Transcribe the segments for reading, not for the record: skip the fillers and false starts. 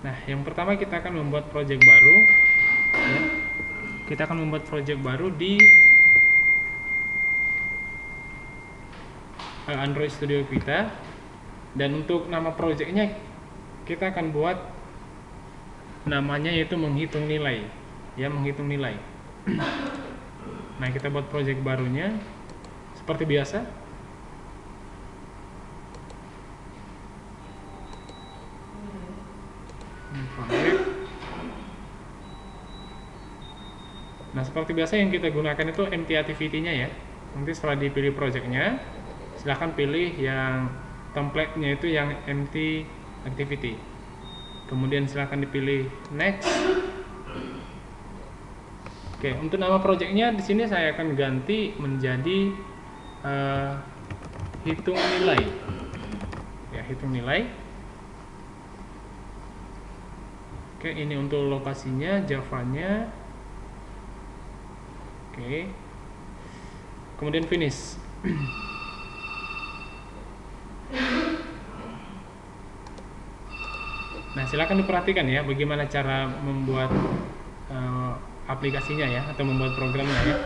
Nah, yang pertama kita akan membuat project baru ya. Kita akan membuat project baru di Android Studio kita. Dan untuk nama projectnya kita akan buat namanya yaitu menghitung nilai ya, menghitung nilai. Nah, kita buat project barunya seperti biasa. Nah, seperti biasa yang kita gunakan itu empty activity-nya ya. Nanti setelah dipilih projectnya, silahkan pilih yang template-nya itu yang empty activity. Kemudian silahkan dipilih next. Oke, untuk nama projectnya di sini saya akan ganti menjadi hitung nilai. Ya, hitung nilai. Oke, ini untuk lokasinya, Java-nya. Oke. Kemudian finish. Nah, silakan diperhatikan ya bagaimana cara membuat aplikasinya ya, atau membuat programnya ya.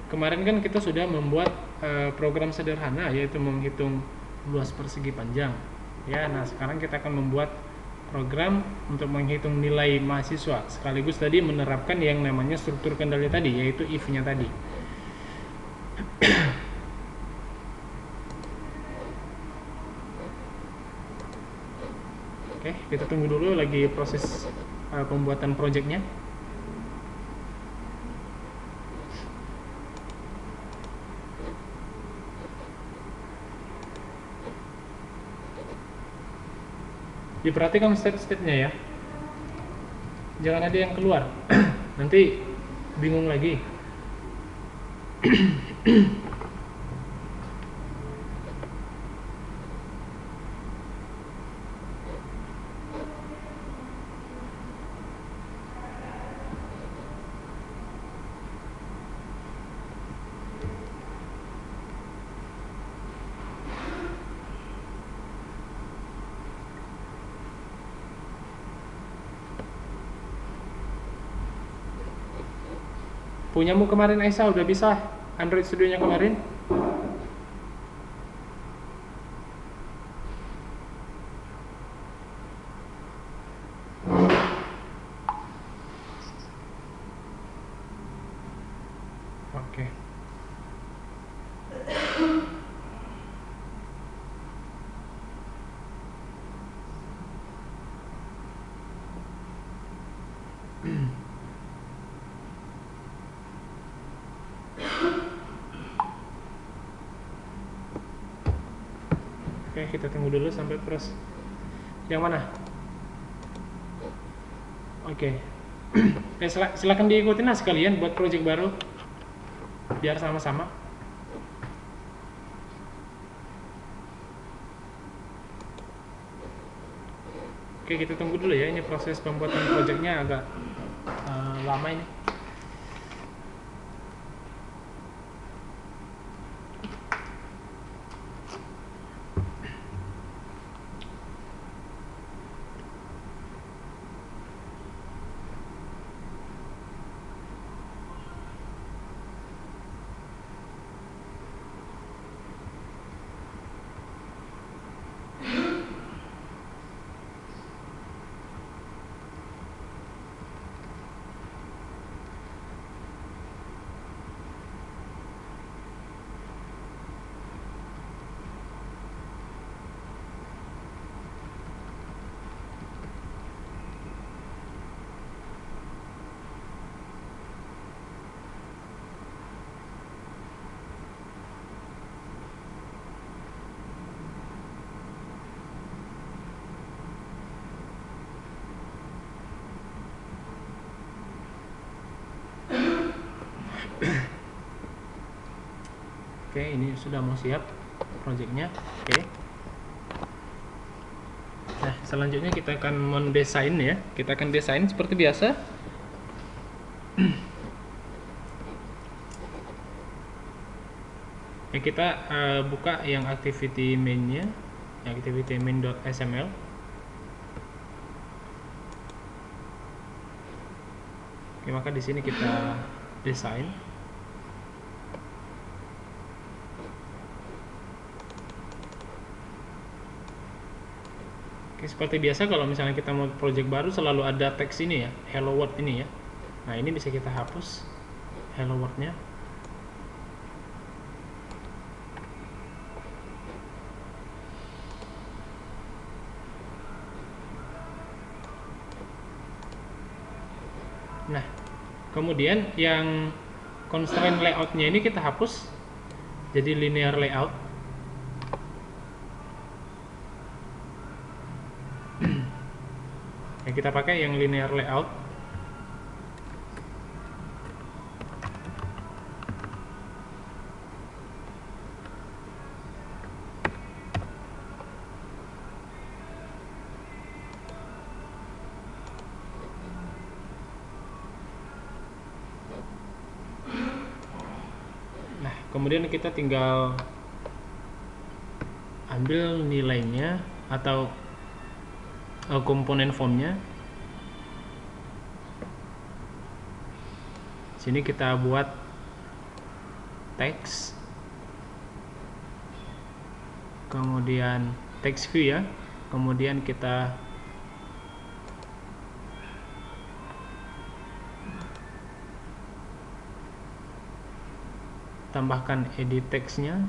Kemarin kan kita sudah membuat program sederhana yaitu menghitung luas persegi panjang ya. Nah, sekarang kita akan membuat program untuk menghitung nilai mahasiswa sekaligus tadi menerapkan yang namanya struktur kendali tadi, yaitu if-nya tadi. Oke, kita tunggu dulu lagi proses pembuatan projectnya. Diperhatikan step-stepnya ya, jangan ada yang keluar nanti bingung lagi. Punyamu kemarin Aisyah udah bisa Android Studio-nya kemarin? Oke. Oke, kita tunggu dulu sampai proses yang mana. Oke. Silakan diikutin lah sekalian buat project baru biar sama-sama. Oke, kita tunggu dulu ya, ini proses pembuatan projectnya agak lama ini. Oke, ini sudah mau siap projectnya. Oke. Nah, selanjutnya kita akan mendesain ya. Kita akan desain seperti biasa. Ya, kita buka yang activity main-nya, activity main.sml. Oke, maka di sini kita desain. Oke, seperti biasa kalau misalnya kita mau project baru selalu ada teks ini ya, hello world ini ya. Nah, ini bisa kita hapus hello world-nya. Nah, kemudian yang constraint layout-nya ini kita hapus jadi linear layout. Ya, kita pakai yang linear layout. Nah, kemudian kita tinggal ambil nilainya atau komponen formnya. Sini kita buat teks, kemudian text view ya, kemudian kita tambahkan edit teksnya.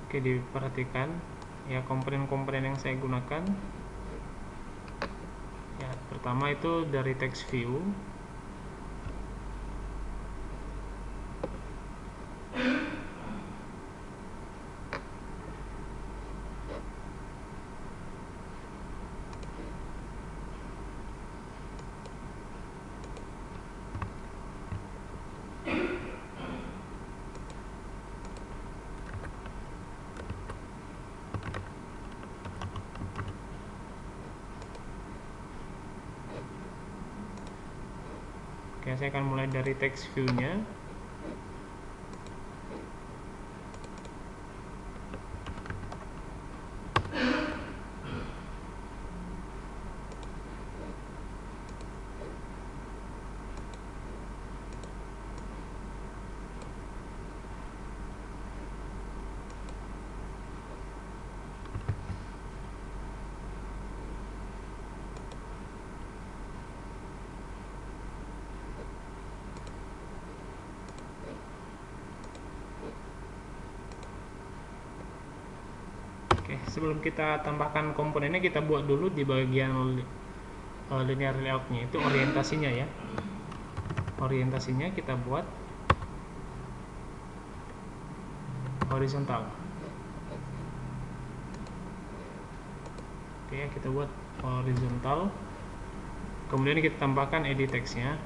Oke, diperhatikan ya komponen-komponen yang saya gunakan. Ya, pertama itu dari text view. Oke, saya akan mulai dari text view-nya. sebelum kita tambahkan komponennya, kita buat dulu di bagian linear layoutnya, itu orientasinya ya. Orientasinya kita buat horizontal. Oke, kita buat horizontal. Kemudian kita tambahkan edit text-nya.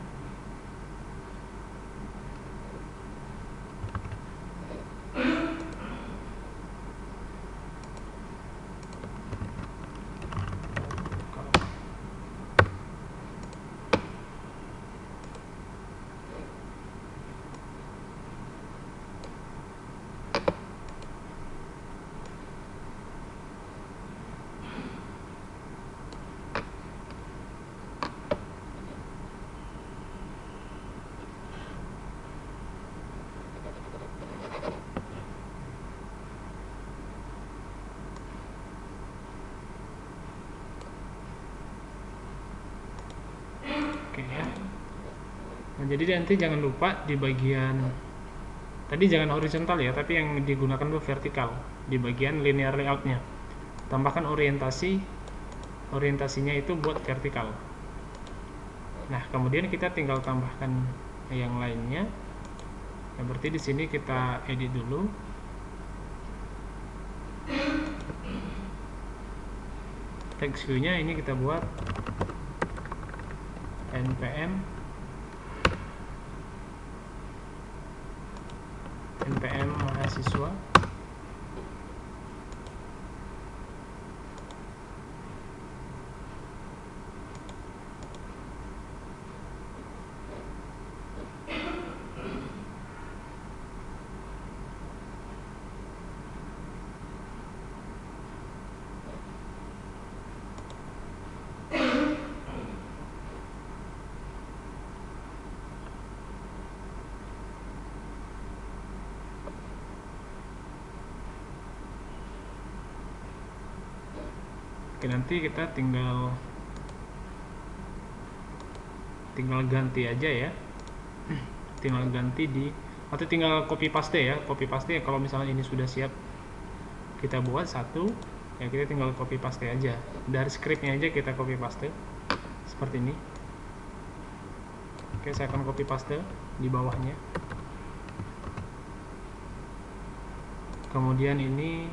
Oke ya. Nah, jadi nanti jangan lupa di bagian tadi jangan horizontal ya, tapi yang digunakan itu vertikal di bagian linear layoutnya. Tambahkan orientasinya itu buat vertikal. Nah, kemudian kita tinggal tambahkan yang lainnya. Ya, berarti di sini kita edit dulu. Text view-nya ini kita buat npm mahasiswa. Oke, nanti kita tinggal ganti aja ya. Tinggal ganti atau tinggal copy paste ya. Copy paste kalau misalnya ini sudah siap kita buat satu, ya kita tinggal copy paste aja. Dari scriptnya aja kita copy paste seperti ini. Oke, saya akan copy paste di bawahnya. Kemudian ini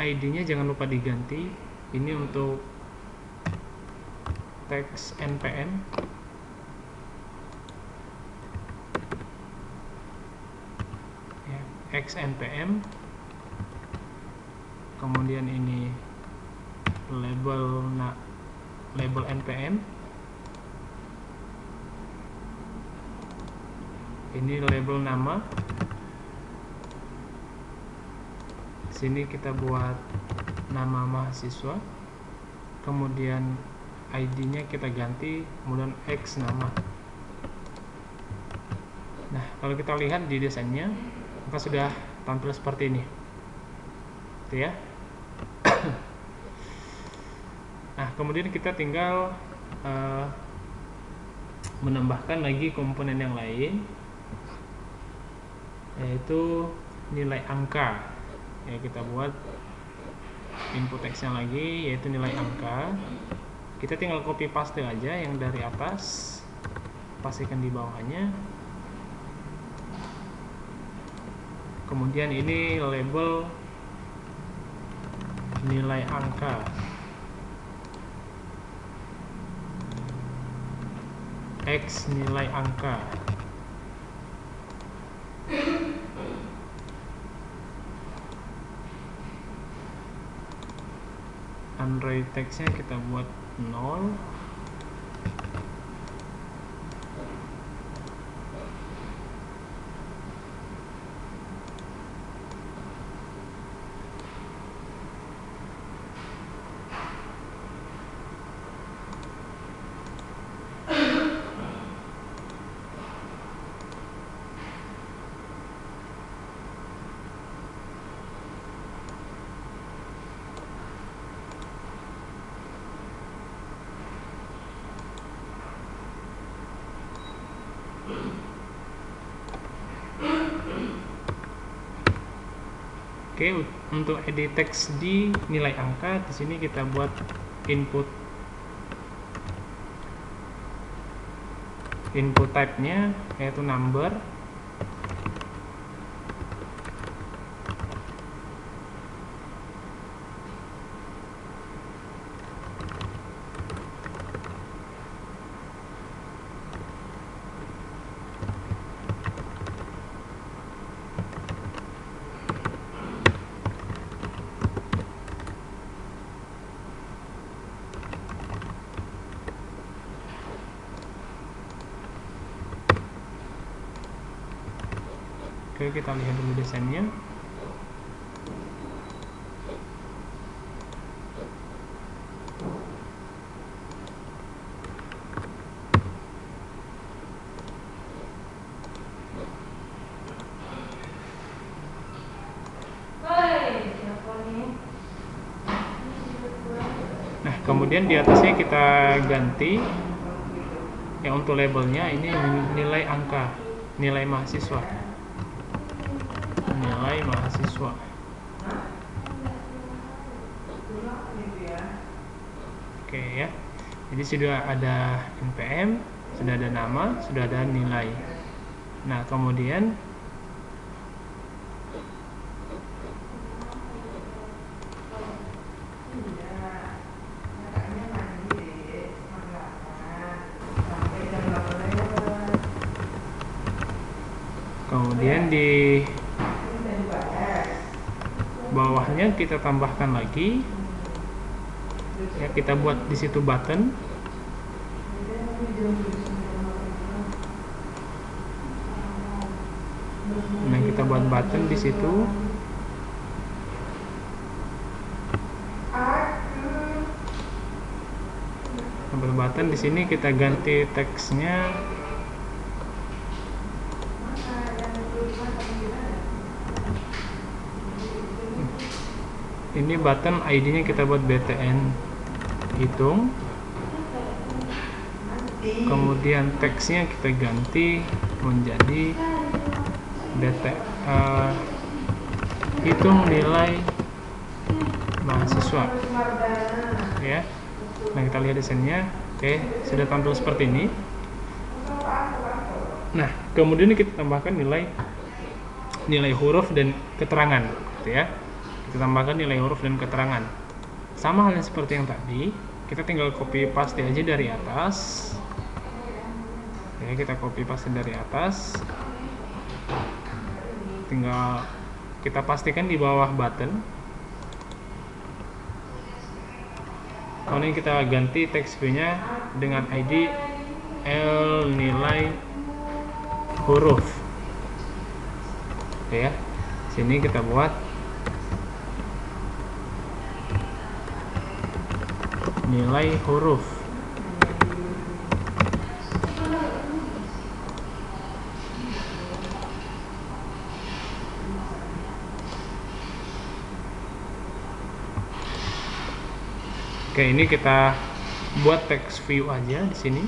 ID-nya jangan lupa diganti. Ini untuk teks npm. Ya, x npm. Kemudian ini label npm. Ini label nama. Sini kita buat nama mahasiswa, kemudian ID-nya kita ganti, kemudian X nama. Nah, kalau kita lihat di desainnya, maka sudah tampil seperti ini, gitu ya. Nah, kemudian kita tinggal menambahkan lagi komponen yang lain, yaitu nilai angka. Ya, kita buat input text-nya lagi, yaitu nilai angka. Kita tinggal copy paste aja yang dari atas, pastikan di bawahnya. Kemudian ini label nilai angka, X nilai angka. Android text-nya kita buat 0. Oke, untuk edit teks di nilai angka, di sini kita buat input type-nya yaitu number. Oke, kita lihat dulu desainnya. Nah, kemudian di atasnya kita ganti ya, untuk labelnya ini nilai angka, nilai mahasiswa. Nilai mahasiswa. Oke ya. Jadi sudah ada NPM, sudah ada nama, sudah ada nilai. Nah, kemudian di bawahnya kita tambahkan lagi ya, kita buat di situ button. Nah, kita buat button di situ. Button di sini kita ganti teksnya. Ini button ID-nya kita buat BTN hitung. Kemudian teksnya kita ganti menjadi hitung nilai mahasiswa. Ya. Nah, kita lihat desainnya. Oke, sudah tampil seperti ini. Nah, kemudian kita tambahkan nilai huruf dan keterangan, gitu ya. Kita tambahkan nilai huruf dan keterangan. Sama halnya seperti yang tadi, kita tinggal copy paste aja dari atas. Ya, kita copy paste dari atas. Tinggal kita pastikan di bawah button. Kemudian kita ganti teks view-nya dengan ID L nilai huruf. Oke ya. Sini kita buat nilai huruf. Oke, ini kita buat text view aja di sini.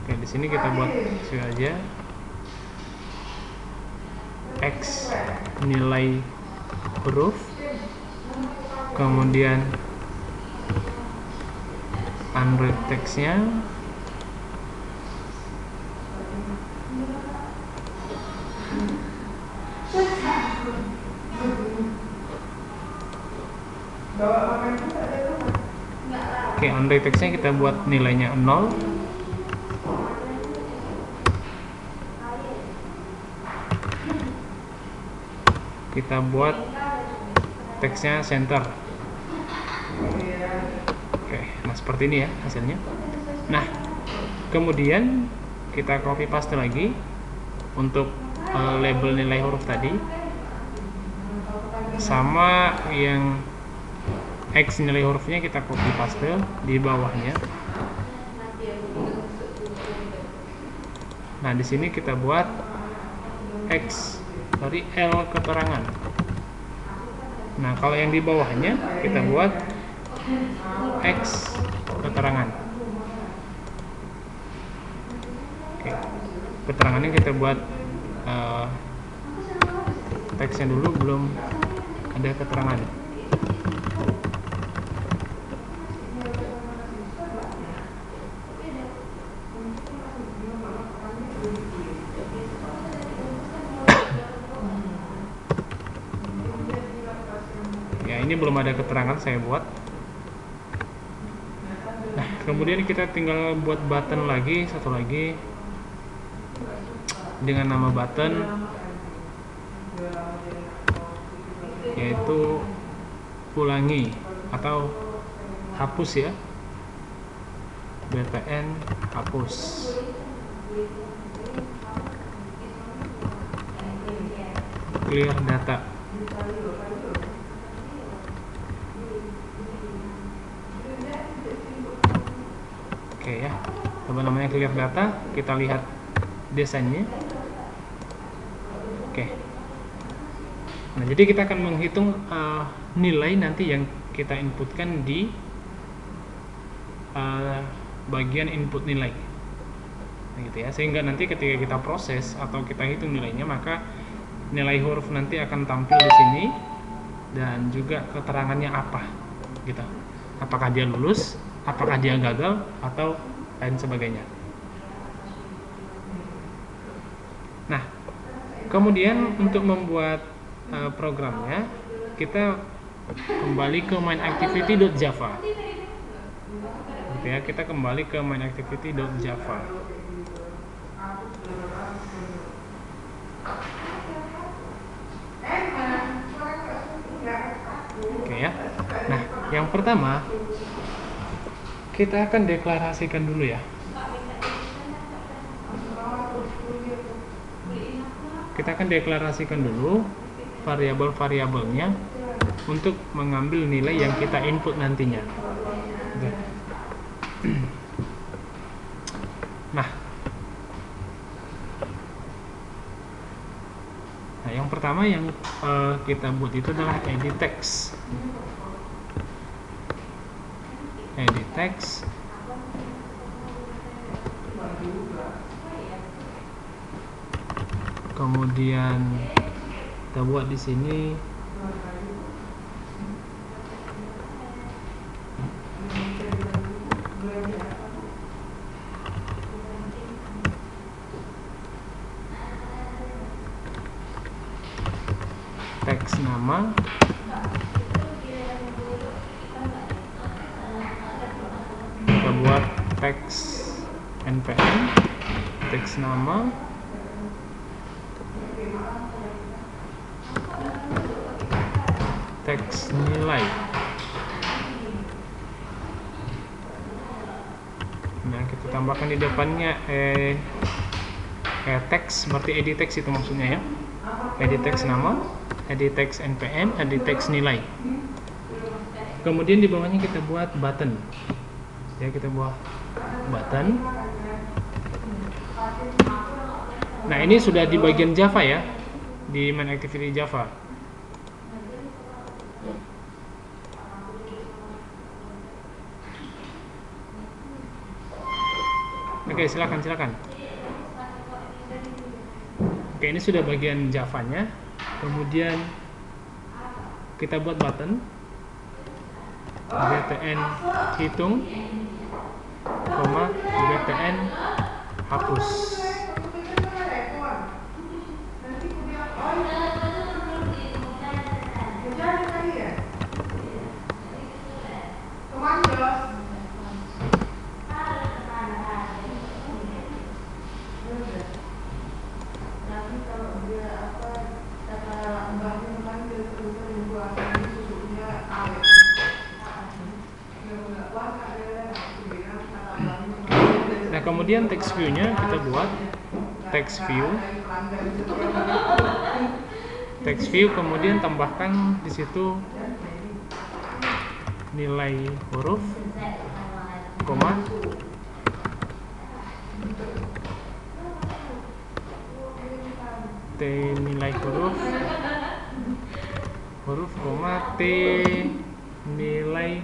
Oke, di sini kita buat text view aja. X nilai huruf, kemudian unread teksnya, oke, unread teksnya kita buat nilainya 0. Kita buat teksnya center. Oke, nah seperti ini ya hasilnya. Nah, kemudian kita copy paste lagi untuk label nilai huruf tadi, sama yang X nilai hurufnya kita copy paste di bawahnya. Nah, di sini kita buat X dari L keterangan. Nah, kalau yang di bawahnya kita buat X keterangan. keterangannya kita buat teksnya dulu, belum ada keterangan. Ya, ini belum ada keterangan, saya buat. Nah, kemudian kita tinggal buat button lagi, satu lagi dengan nama button, yaitu ulangi atau hapus ya, BTN hapus. Clear data. Oke ya, coba namanya clear data, kita lihat desainnya. Oke. Nah, jadi kita akan menghitung nilai nanti yang kita inputkan di bagian input nilai. Nah, gitu ya. Sehingga nanti ketika kita proses atau kita hitung nilainya, maka nilai huruf nanti akan tampil di sini dan juga keterangannya apa, gitu. Apakah dia lulus, apakah dia gagal, atau lain sebagainya. Nah, kemudian untuk membuat programnya, kita kembali ke mainActivity.java. Gitu ya, kita kembali ke mainActivity.java. Oke ya. Nah, yang pertama kita akan deklarasikan dulu ya. Kita akan deklarasikan dulu variabel-variabelnya untuk mengambil nilai yang kita input nantinya. Nah, yang pertama yang kita buat itu adalah edit text. Edit text. Kemudian kita buat di sini teks nama, kita buat teks npm, teks nama, teks nilai. Nah, kita tambahkan di depannya teks, berarti edit text itu maksudnya ya. Edit text nama, edit text npm, edit text nilai. Kemudian di bawahnya kita buat button. Ya, kita buat button. Nah, ini sudah di bagian Java ya, di mainActivity Java. Oke, silakan. Oke, ini sudah bagian Javanya. Kemudian kita buat button, btn hitung, btn hapus. Nah, kemudian text view-nya kita buat text view. Text view, kemudian tambahkan di situ nilai huruf, koma, t nilai huruf, koma, t nilai,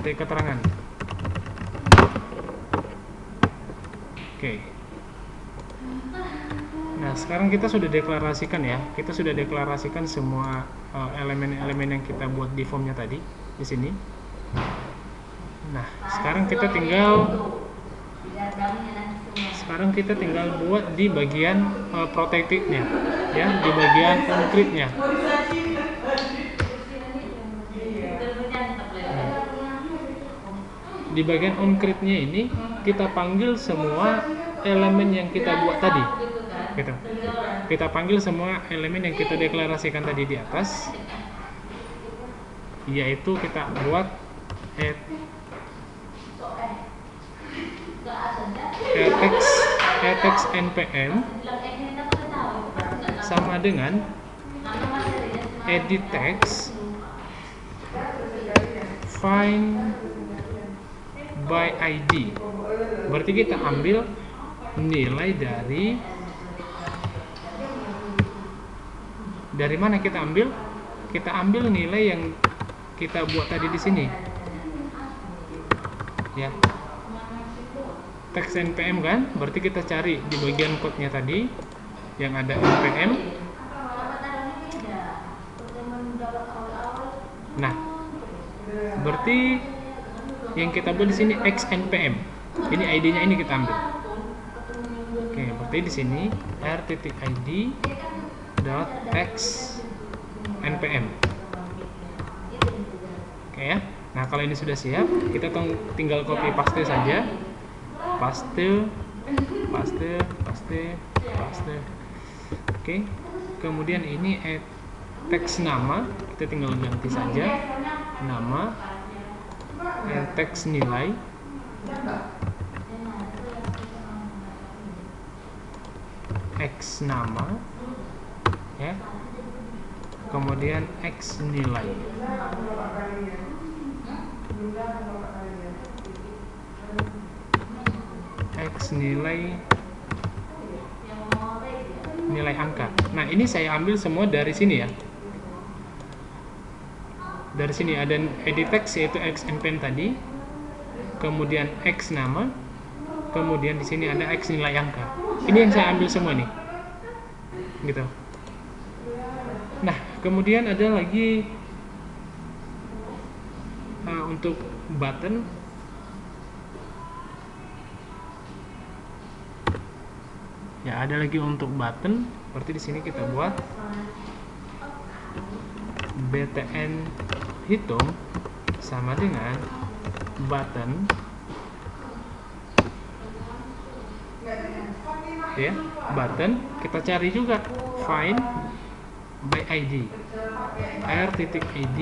t keterangan. Oke. Nah, sekarang kita sudah deklarasikan ya. Kita sudah deklarasikan semua elemen-elemen yang kita buat di formnya tadi di sini. Nah, sekarang kita tinggal buat di bagian protected-nya ya, di bagian concrete-nya. Di bagian concrete-nya ini kita panggil semua elemen yang kita buat tadi. Gitu. Kita panggil semua elemen yang kita deklarasikan tadi di atas, yaitu kita buat text npm sama dengan edit text find by ID. Berarti kita ambil nilai dari mana kita ambil? Kita ambil nilai yang kita buat tadi di sini. Ya. Text npm kan? Berarti kita cari di bagian code-nya tadi yang ada npm. Nah, berarti yang kita buat di sini x npm. Ini ID-nya ini kita ambil. Oke, berarti di sini r.id .text npm. Oke ya. Nah, kalau ini sudah siap, kita tinggal copy paste saja. Paste. Oke. Kemudian ini text nama, kita tinggal ganti saja nama. Text nilai. X nama. Ya, kemudian X nilai. X nilai angka. Nah, ini saya ambil semua dari sini ya. Dari sini ada edit text yaitu X npm tadi, kemudian X nama, kemudian di sini ada X nilai angka. Ini yang saya ambil semua nih. Gitu. Nah, kemudian ada lagi untuk button. Ya, ada lagi untuk button. Berarti di sini kita buat btn hitung sama dengan button. Ya, button kita cari juga find by ID. r.id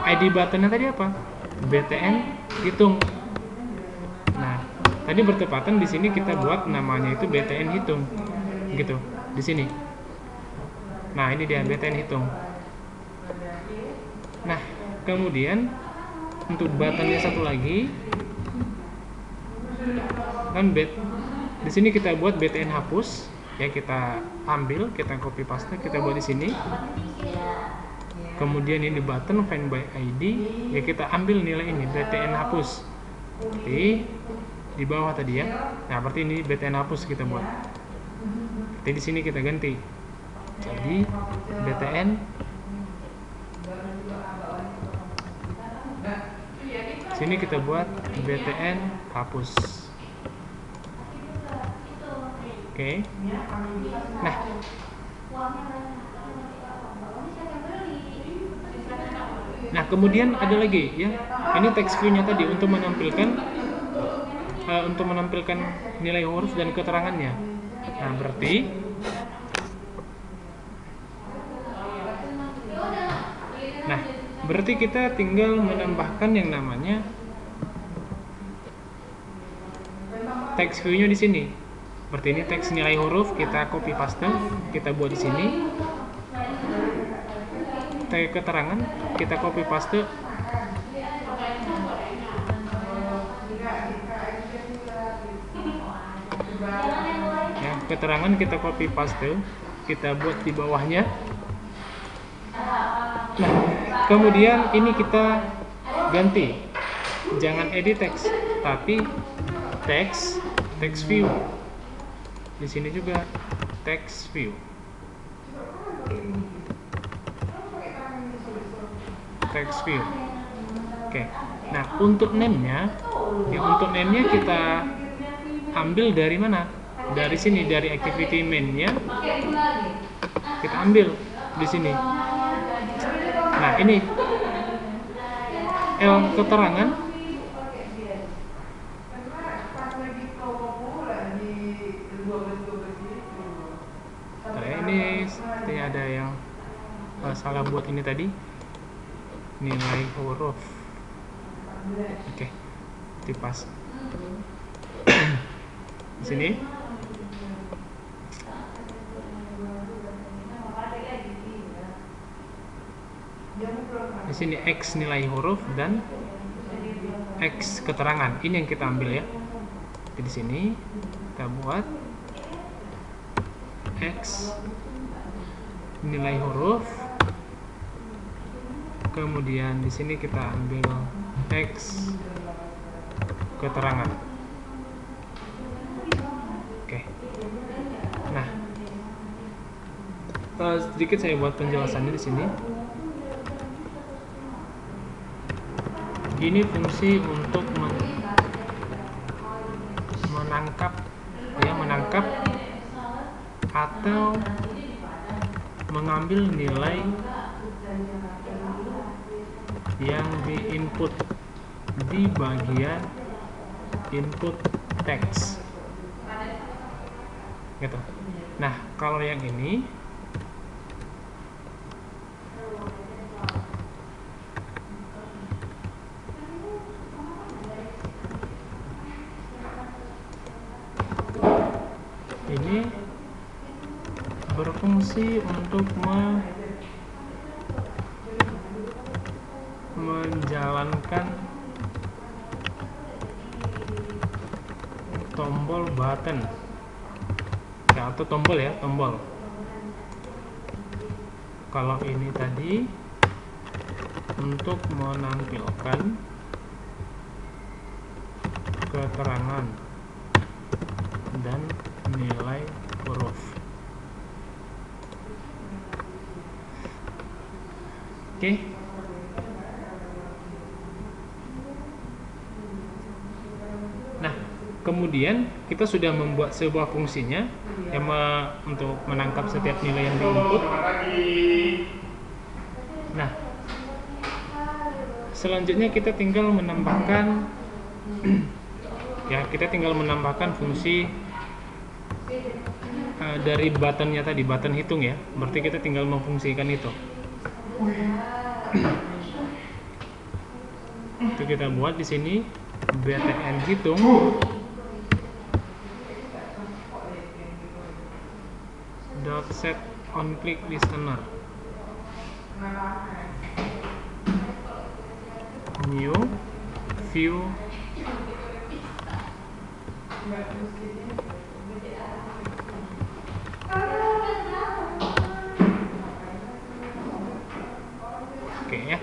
ID buttonnya tadi apa? btn hitung. Nah, tadi bertepatan di sini kita buat namanya itu btn hitung. Gitu, di sini. Nah, ini dia btn hitung. Nah, kemudian untuk buttonnya satu lagi kan di sini kita buat btn hapus. Ya, kita ambil, kita copy paste, kita buat di sini. Kemudian ini button find by ID, ya kita ambil nilai ini btn hapus. Berarti di bawah tadi ya. Nah, berarti ini btn hapus kita buat. Berarti di sini kita ganti. Jadi btn sini kita buat btn hapus. Oke. Nah, kemudian ada lagi ya. Ini text view-nya tadi untuk menampilkan nilai huruf dan keterangannya. Nah, berarti kita tinggal menambahkan yang namanya text view-nya di sini. Seperti ini teks nilai huruf, kita copy paste, kita buat di sini. Teks keterangan, kita copy paste. Ya, keterangan kita copy paste, kita buat di bawahnya. Nah, kemudian ini kita ganti. Jangan edit text, tapi text view. Di sini juga text view. Text view. Oke. Nah, untuk name-nya, kita ambil dari mana? Dari sini, dari activity main-nya kita ambil di sini. Nah, ini keterangan. Ini seperti ada yang salah buat ini tadi, nilai huruf. Oke, tipas di sini. Di sini X nilai huruf dan X keterangan. Ini yang kita ambil ya. Jadi di sini kita buat X nilai huruf, kemudian di sini kita ambil X keterangan. Oke. Nah, sedikit saya buat penjelasannya di sini. Ini fungsi untuk menangkap atau mengambil nilai yang diinput di bagian input teks gitu. Nah, kalau yang ini berfungsi untuk menjalankan tombol button ya, atau tombol. Kalau ini tadi untuk menampilkan keterangan dan nilai huruf. Oke. Nah, kemudian kita sudah membuat sebuah fungsinya yang untuk menangkap setiap nilai yang diinput. Nah, selanjutnya kita tinggal menambahkan fungsi dari buttonnya tadi, button hitung ya. Berarti kita tinggal memfungsikan itu. Itu kita buat di sini btn hitung dot set on click listener new view ya.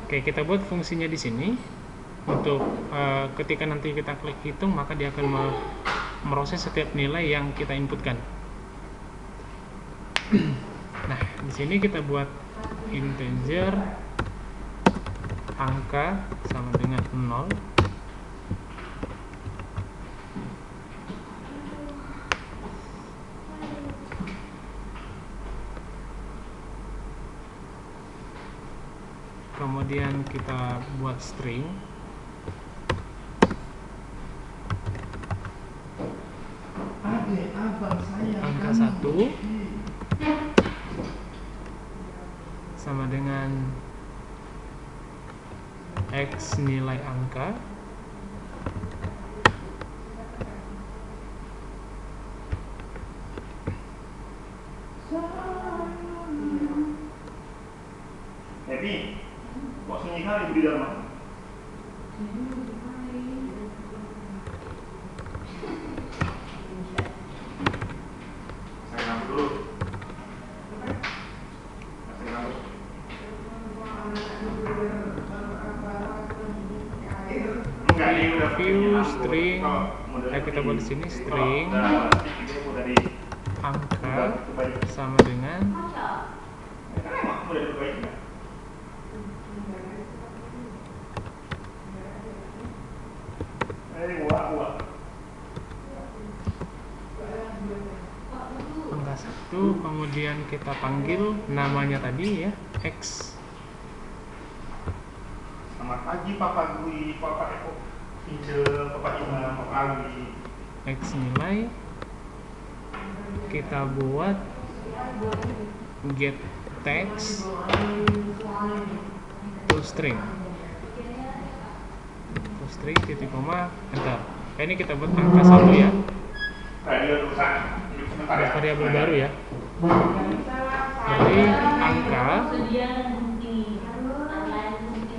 Oke, kita buat fungsinya di sini untuk ketika nanti kita klik hitung, maka dia akan meroses setiap nilai yang kita inputkan. Nah, di sini kita buat integer angka sama dengan 0. Kemudian kita buat string angka 1 sama dengan X nilai angka kok sunyi kali di dalam? Saya ngambil dulu. Saya ngambil. string, kita buat di sini string angka sama dengan angka 1, kemudian kita panggil namanya tadi ya, X. Selamat pagi Papa Gui, Papa Eko, Ije, Papa Ima, Papa Ali. X nilai kita buat get text to string titik koma enter. Ini kita buat angka 1 ya, buat variabel baru ya. Jadi angka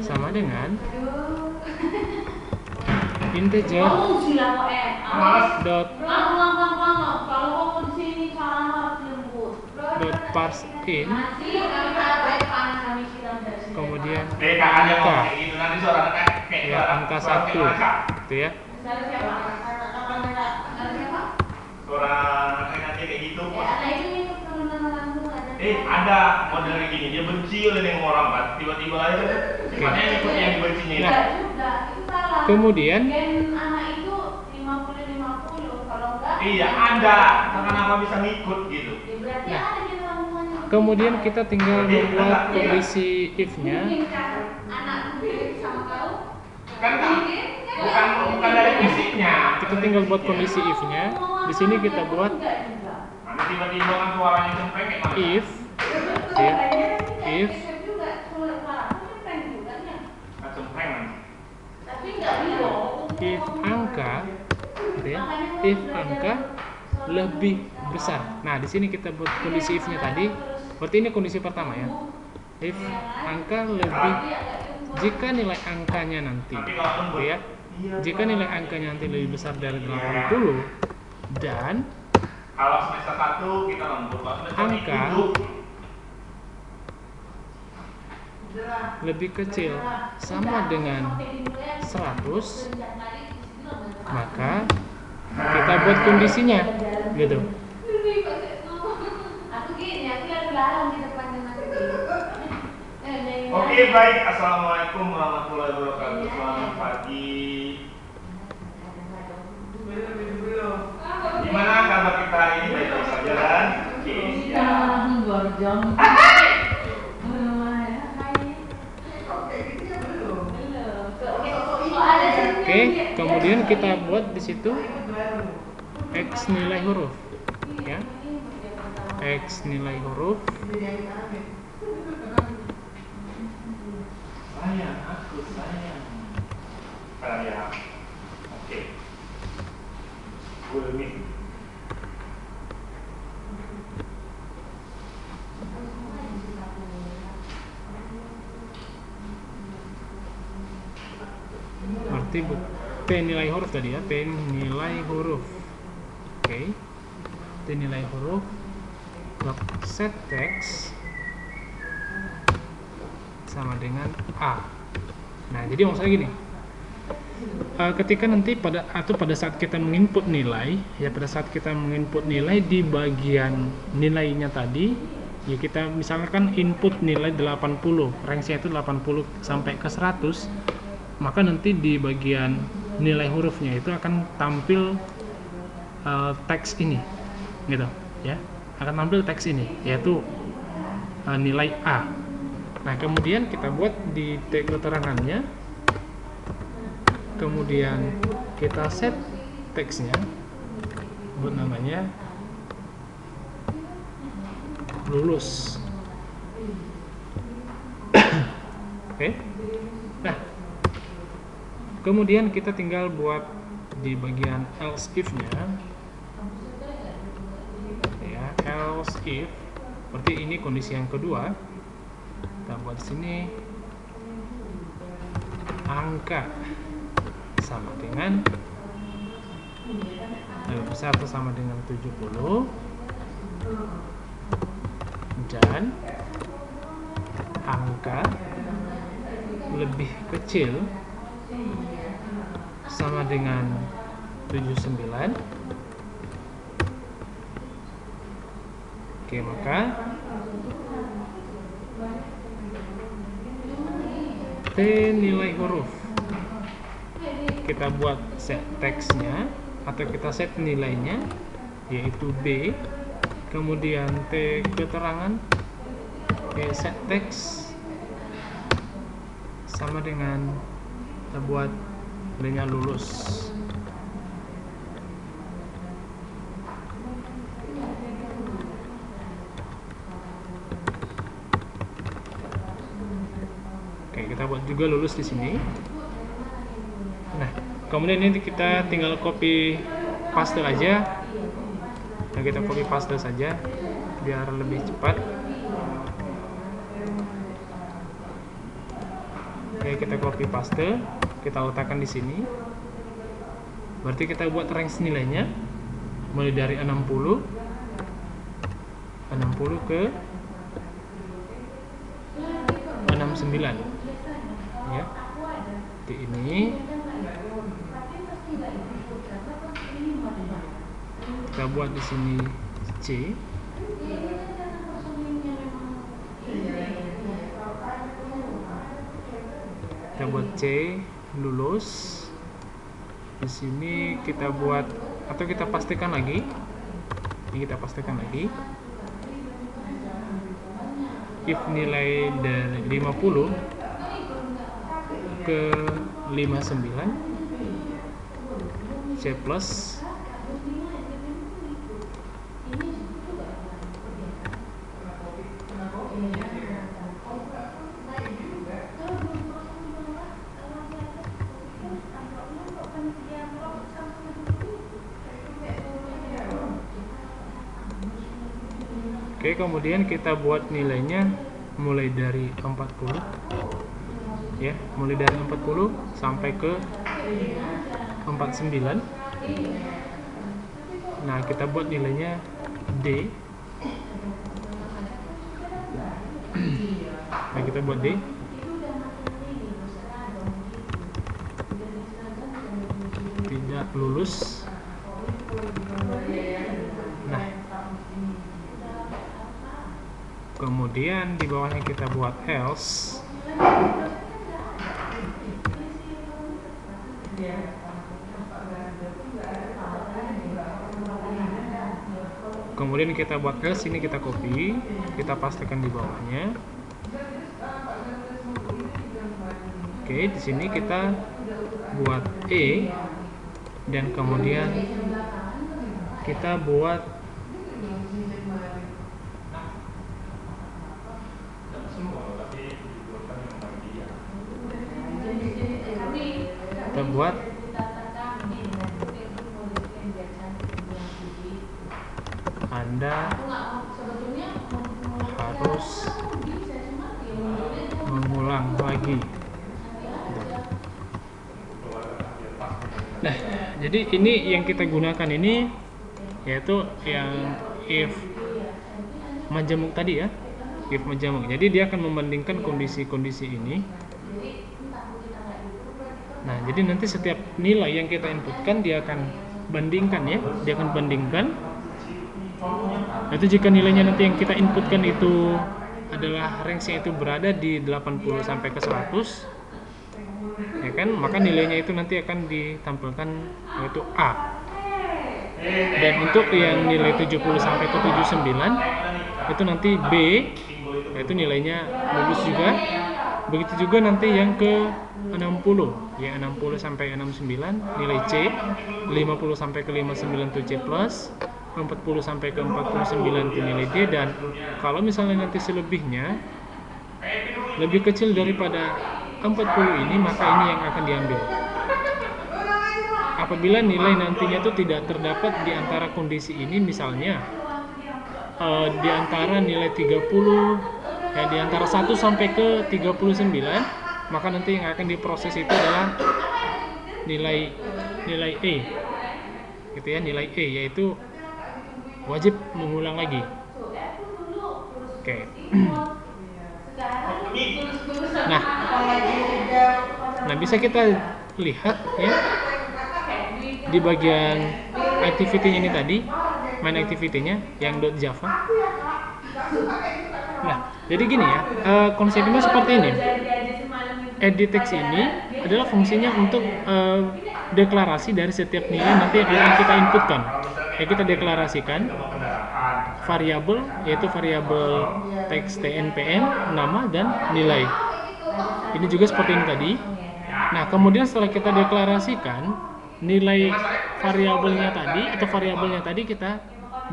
sama dengan integer dot parse in, kemudian angka ya, angka 1 gitu ya. Ada model kayak gini, dia benci oleh yang orang Pak. Tiba-tiba aja sifatnya ikut yang dibencinya. Nah, kemudian iya ada, kenapa bisa ngikut gitu. nah, kemudian kita tinggal membuat kondisi if-nya. Kan bukan dari fisiknya. Kita tinggal buat kondisi if-nya. Di sini kita buat Tiba-tiba kan suaranya cempreng kayak mana? if ya, if angka gitu ya, if angka lebih besar. Nah, di sini kita buat kondisi if-nya tadi. Berarti ini kondisi pertama ya. If angka lebih, jika nilai angkanya nanti gitu ya, jika nilai angkanya nanti lebih besar dari 80 dan kalau semester 1 kita lembut, kalau semester angka 7 lebih kecil sama dengan 100, maka kita buat kondisinya gitu. Oke, baik. Assalamualaikum warahmatullahi wabarakatuh. Selamat pagi. Gimana kabar kita ini? Baik-baik saja kan? Oke, kemudian kita buat di situ X nilai huruf ya. X nilai huruf. Sayang, aku sayang. Ya. Oke. Gue ini. Berarti T nilai huruf tadi ya, T nilai huruf. Oke. T nilai huruf dot set text sama dengan A. Nah, jadi maksudnya gini. Ketika nanti pada saat kita menginput nilai ya, pada saat kita menginput nilai di bagian nilainya tadi ya, kita misalkan input nilai 80, range-nya itu 80 sampai ke 100, maka nanti di bagian nilai hurufnya itu akan tampil teks ini gitu ya, akan tampil teks ini yaitu nilai A. Nah, kemudian kita buat di keterangannya, kemudian kita set teksnya, buat namanya lulus. Oke. Nah, kemudian kita tinggal buat di bagian else if-nya ya, else if. Berarti ini kondisi yang kedua. Kita buat sini angka sama dengan lebih besar atau sama dengan 70 dan angka lebih kecil sama dengan 79. Oke, maka T nilai huruf kita buat set teksnya atau kita set nilainya, yaitu B, kemudian T keterangan, set teks sama dengan kita buat dengan lulus. Oke, kita buat juga lulus di sini. Nah, kemudian ini kita tinggal copy paste aja. Nah, kita copy paste saja biar lebih cepat. Oke, kita copy paste, kita letakkan di sini. Berarti kita buat range nilainya mulai dari 60 ke 69. Ya. Di ini kita buat di sini C. Kita buat C lulus. Di sini kita buat atau kita pastikan lagi. Ini kita pastikan lagi. If nilai dari 50 ke 59 C plus Oke, kemudian kita buat nilainya mulai dari 40 ya, mulai dari 40 sampai ke 49. Nah, kita buat nilainya D. Nah, kita buat D. Tidak lulus. Nah, kemudian di bawahnya kita buat else. Kemudian kita buat else, ini kita copy, kita pastikan di bawahnya. Oke, di sini kita buat E dan kemudian kita buat Anda harus mengulang lagi. Nah, jadi ini yang kita gunakan ini yaitu yang if majemuk tadi ya, if majemuk. Jadi dia akan membandingkan kondisi-kondisi ini. Nah, jadi nanti setiap nilai yang kita inputkan dia akan bandingkan ya, dia akan bandingkan. Itu jika nilainya nanti yang kita inputkan itu adalah range-nya itu berada di 80 sampai ke 100, ya kan, maka nilainya itu nanti akan ditampilkan yaitu A. Dan untuk yang nilai 70 sampai ke 79 itu nanti B, yaitu nilainya lulus juga. Begitu juga nanti yang ke 60, ya 60 sampai 69 nilai C, 50 sampai ke 59 itu C plus, 40 sampai ke 49 itu nilai D, dan kalau misalnya nanti selebihnya lebih kecil daripada 40 ini, maka ini yang akan diambil. Apabila nilai nantinya itu tidak terdapat di antara kondisi ini, misalnya di antara nilai 30 ya, di antara 1 sampai ke 39, maka nanti yang akan diproses itu adalah nilai E gitu ya, nilai E, yaitu wajib mengulang lagi. Oke. Nah, bisa kita lihat ya di bagian activity-nya ini tadi, main activity-nya yang .java. Nah, jadi gini ya, konsepnya seperti ini. Edit text ini adalah fungsinya untuk deklarasi dari setiap nilai nanti yang akan kita inputkan. Ya, kita deklarasikan variabel, yaitu variabel teks tnpm, nama dan nilai. Ini juga seperti ini tadi. Nah, kemudian setelah kita deklarasikan nilai variabelnya tadi kita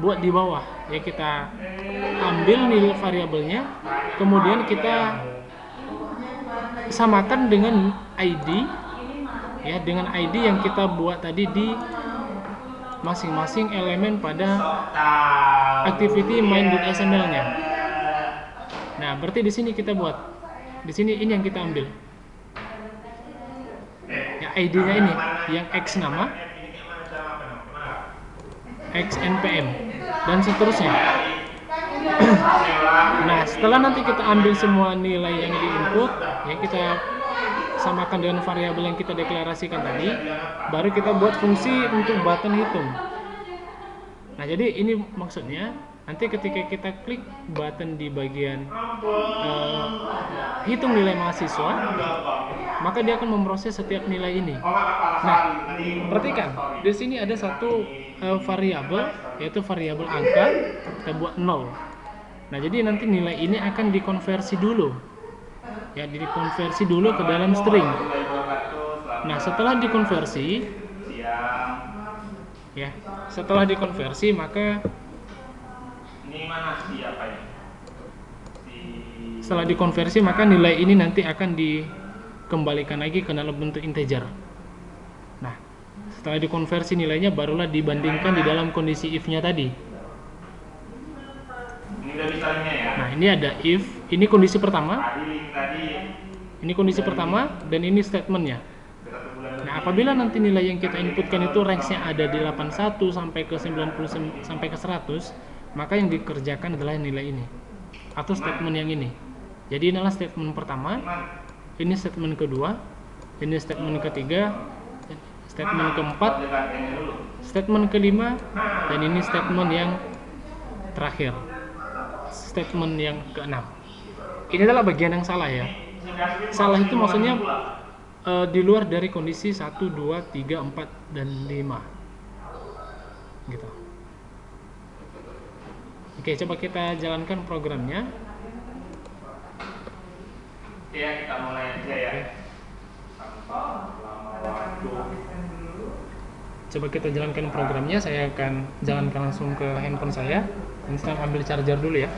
buat di bawah. Ya, kita ambil nilai variabelnya, kemudian kita samakan dengan ID, ya, dengan ID yang kita buat tadi di masing-masing elemen pada activity main.xml-nya. Nah, berarti di sini kita buat, di sini ini yang kita ambil. Ya, ID-nya ini, yang X nama, X npm, dan seterusnya. Nah, setelah nanti kita ambil semua nilai yang di-input, ya, kita samakan dengan variabel yang kita deklarasikan tadi, baru kita buat fungsi untuk button hitung. Nah, jadi ini maksudnya nanti ketika kita klik button di bagian hitung nilai mahasiswa, maka dia akan memproses setiap nilai ini. Nah, perhatikan di sini ada satu variabel, yaitu variabel angka, kita buat 0. Nah, jadi nanti nilai ini akan dikonversi dulu, ya, dikonversi dulu ke dalam string. Nah, setelah dikonversi, ya, setelah dikonversi maka setelah dikonversi maka nilai ini nanti akan dikembalikan lagi ke dalam bentuk integer. Nah, setelah dikonversi nilainya barulah dibandingkan di dalam kondisi if-nya tadi. Nah, ini ada if, ini kondisi pertama, ini kondisi pertama, dan ini statementnya. Nah, apabila nanti nilai yang kita inputkan itu range-nya ada di 81 sampai ke 90 sampai ke 100, maka yang dikerjakan adalah nilai ini atau statement yang ini. Jadi inilah statement pertama, ini statement kedua, ini statement ketiga, statement keempat, statement kelima, dan ini statement yang terakhir, statement yang keenam. Ini adalah bagian yang salah, ya. Salah itu maksudnya di luar dari kondisi 1, 2, 3, 4, dan 5 gitu. Oke, coba kita jalankan programnya. Ya, kita mulai aja ya. Coba kita jalankan programnya. Saya akan jalankan langsung ke handphone saya. Ini saya ambil charger dulu, ya.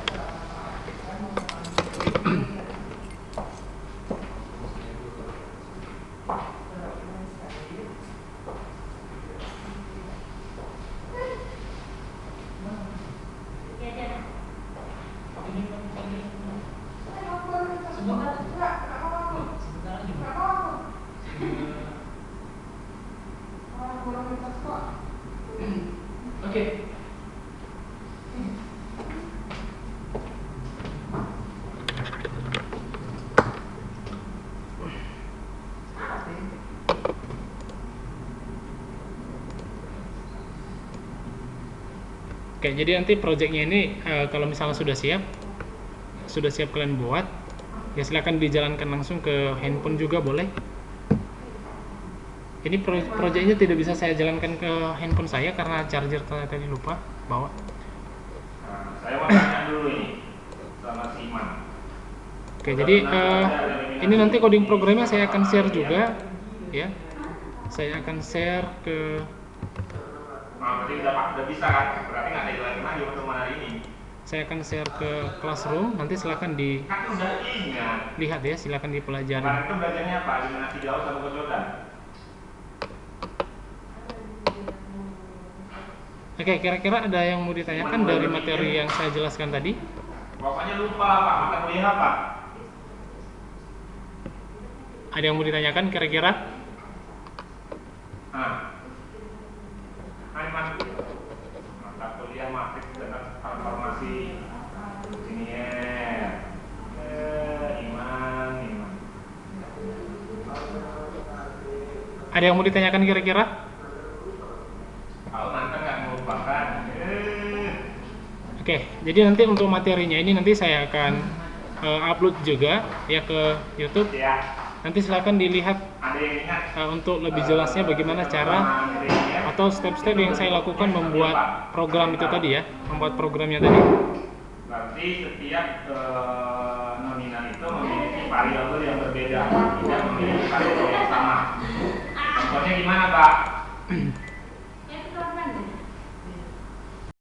Oke. Oke, jadi nanti projectnya ini kalau misalnya sudah siap kalian buat, ya silakan dijalankan langsung ke handphone juga boleh. Ini projectnya tidak bisa saya jalankan ke handphone saya karena charger saya tadi lupa bawa. Saya mau tanya dulu ini sama Siman. Oke, jadi ini nanti coding programnya saya akan share juga, ya. Saya akan share ke. Berarti udah bisa kan? Berarti nggak ada jalan lagi untuk hari ini. Saya akan share ke classroom. Nanti silakan Kan udah ingat. lihat ya, silakan dipelajari. Kemarin itu belajarnya apa? Gimana sih jauh sama kecodan? Oke, kira-kira ada yang mau ditanyakan dari materi yang saya jelaskan tadi? Pokoknya lupa Pak, mata kuliah apa? Ada yang mau ditanyakan kira-kira? Nah, Hai Mas, mata kuliah matrik dan transformasi sinier, iman. Ada yang mau ditanyakan kira-kira? Jadi nanti untuk materinya ini nanti saya akan upload juga ya ke YouTube. Ya. Nanti silakan dilihat Ada yang ingat? untuk lebih jelasnya bagaimana cara atau step-step yang saya lakukan membuat program itu tadi ya, membuat programnya tadi. Berarti setiap nominal itu memiliki variabel yang berbeda, tidak memiliki variabel yang sama. Contohnya gimana, Pak?